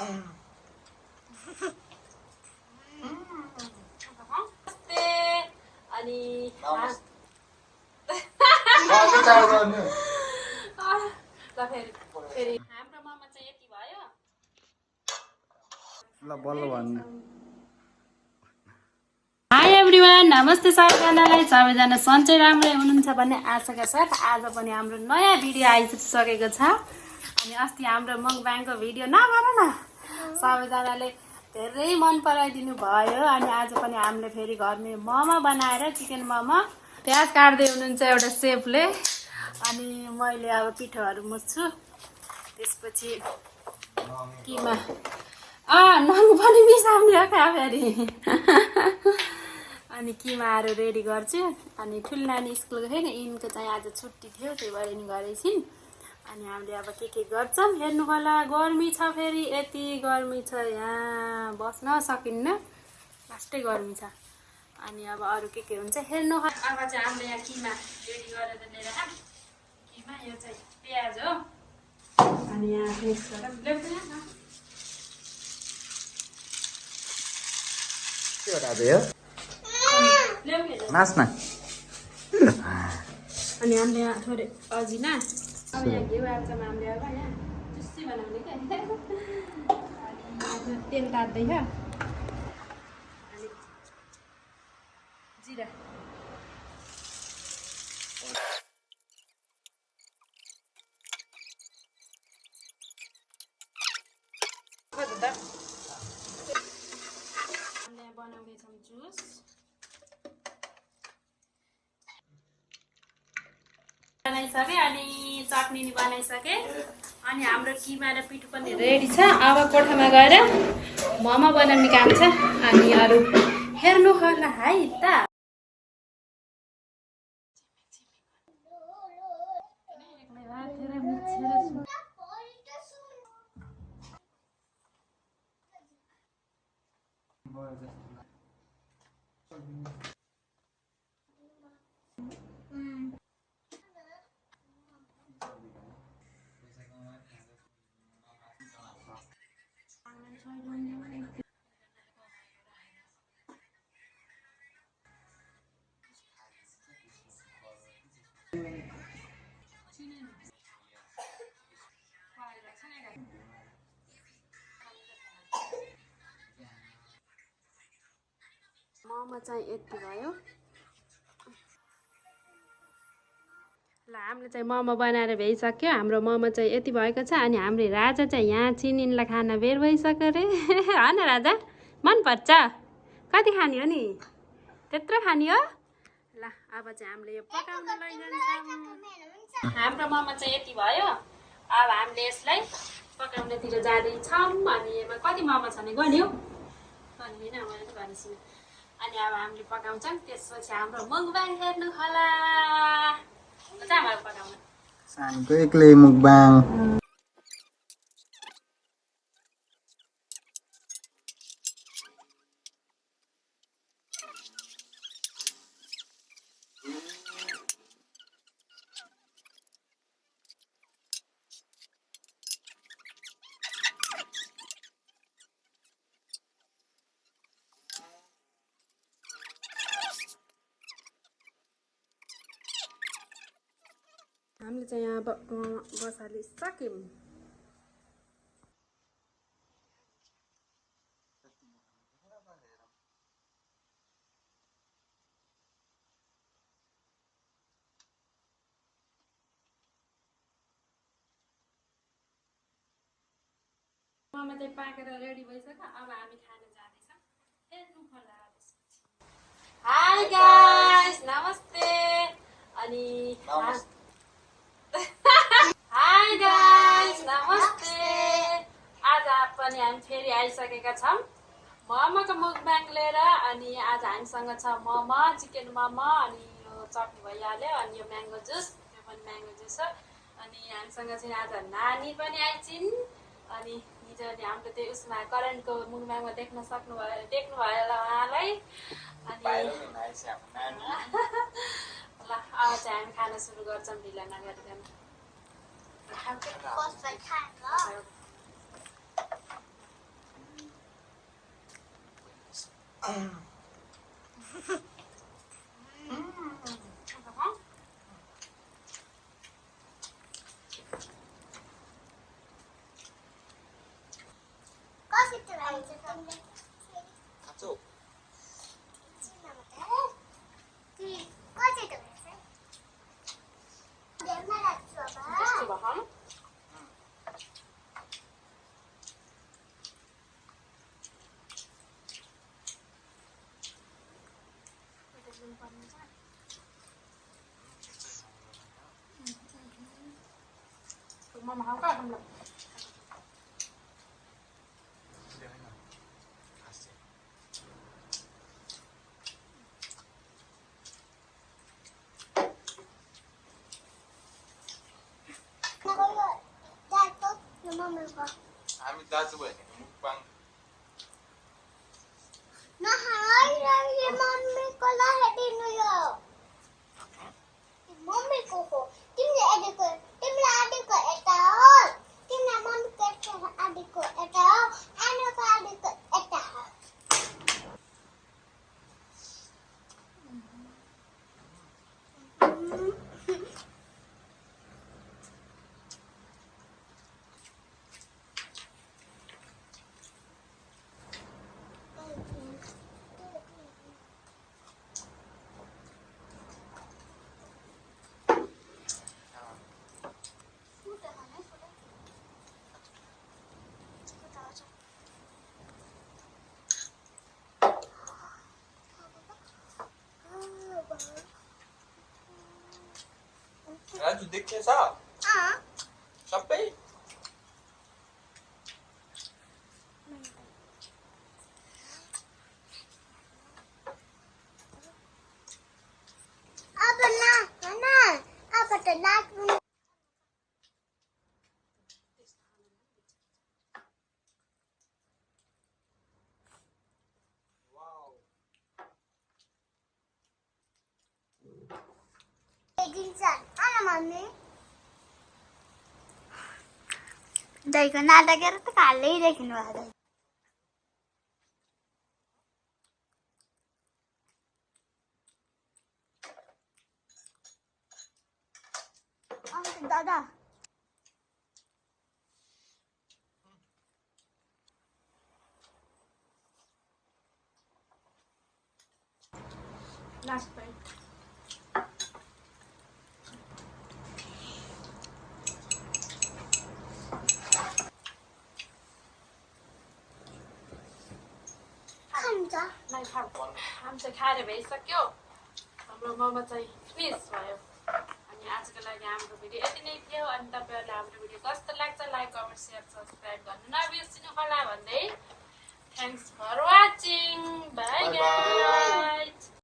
अनि फेरि हाम्रो ममा चाहिँ यति भयो ल बल्ल भन्नु। हाई एभ्रिवान, नमस्ते सबैजनालाई। सबैजना सन्चै राम्रै हुनुहुन्छ भन्ने आशाका साथ आज पनि हाम्रो नयाँ भिडियो आइसकेको छ। अनि अस्ति हाम्रो मकबाङको भिडियो नगर न सबैजनाले धेरै मन पराइदिनु भयो। अनि आज पनि हामीले फेरि घरमै मोमो बनाएर चिकन मोमो प्याज काट्दै हुनुहुन्छ एउटा सेफले। अनि मैले अब पिठोहरू मुस्छु, त्यसपछि किमा नङ पनि मिसाउने हो क्या फेरि। अनि किमाहरू रेडी गर्छु। अनि ठुलो नानी स्कुल गएन, यिनको चाहिँ आज छुट्टी थियो, त्यही भएर यिनी घरै छिन्। अनि हामीले अब के गर्छौँ हेर्नु होला। गर्मी छ, फेरि यति गर्मी छ यहाँ बस्न सकिन्न, लास्टै गर्मी छ। अनि अब अरू के हुन्छ हेर्नु होला। अब चाहिँ हामीले यहाँ किमा रेडी गरेर लिएर किमा, यो चाहिँ प्याज हो। अनि यहाँ मिक्स गरेर ल्याउँदैन नाच्न। अनि हामीले यहाँ थोरै अजिना, अब यहाँ घिउ आल्छमा हामीले अब यहाँ चुस्सी बनाउने क्या। अनि तेल तात्दैछ, अनि जिरा बनाउँदैछौँ जुस। बनाइसकेँ अनि चटनी बनाइसकेँ। अनि हाम्रो किमा र पिठो पनि रेडी छ। अब कोठामा गएर मोमो बनाउने काम छ। अनि अरू हेर्नु होला है त। मोमो चाहिँ यति भयो। ल हामीले चाहिँ मोमो बनाएर भइसक्यो। हाम्रो मोमो चाहिँ यति भएको छ। अनि हाम्रो राजा चाहिँ यहाँ चिनिनलाई खाना बेर भइसक्यो अरे। होइन राजा, मनपर्छ? कति खाने हो नि? त्यत्रो खाने हो? ल अब चाहिँ हामीले यो पकाउन लैजान्छौँ। हाम्रो मोमो चाहिँ यति भयो। अब हामीले यसलाई पकाउनेतिर जाँदैछौँ। अनि यसमा कति मोमो छ भने गन्यो होइन, मैले त भनेछु। अनि अब हामीले पकाउँछौँ, त्यसपछि हाम्रो मुकबाङ हेर्नु होला। पकाउन सानीको एक्लै मुकबाङ। हामीले चाहिँ यहाँ बसालिसक्यौँ। मोमो चाहिँ पाकेर रेडी भइसक्यो। अब हामी खान जाँदैछौँ, हेर्नु होला। हाई गाइस, नमस्ते। अनि हाई गाइस, नमस्ते। आज पनि हामी फेरि आइसकेका छौँ मोमोको मुकबाङ लिएर। अनि आज हामीसँग छ मोमो, चिकन मोमो, अनि यो चटनी भइहाल्यो, अनि यो म्याङ्गो जुस, यो पनि म्याङ्गो जुस हो। अनि हामीसँग चाहिँ आज नानी पनि आइछिन्। अनि हिजो अनि हाम्रो त्यो उसमा करेन्टको मुकबाङमा देख्नुभयो होला उहाँलाई। अनि ल अब चाहिँ हामी खाना सुरु गर्छौँ ढिला नगरिकन। 가족. Mama không có không được. हामी दाजुभाइ मुखबाङ राजु देख्दैछ सबै दाइको नाटकेर त कालै देखिनु भएको दादा लास्ट बाइट नहीं खाऊ हामी चाहिँ खाएर भइसक्यो हाम्रो मोमो चाहिँ फिनिस भयो अनि आजको लागि हाम्रो भिडियो यति नै थियो अनि तपाईँहरूलाई हाम्रो भिडियो कस्तो लाग्छ लाइक कमेन्ट सेयर सब्सक्राइब गर्नु नबिर्सनु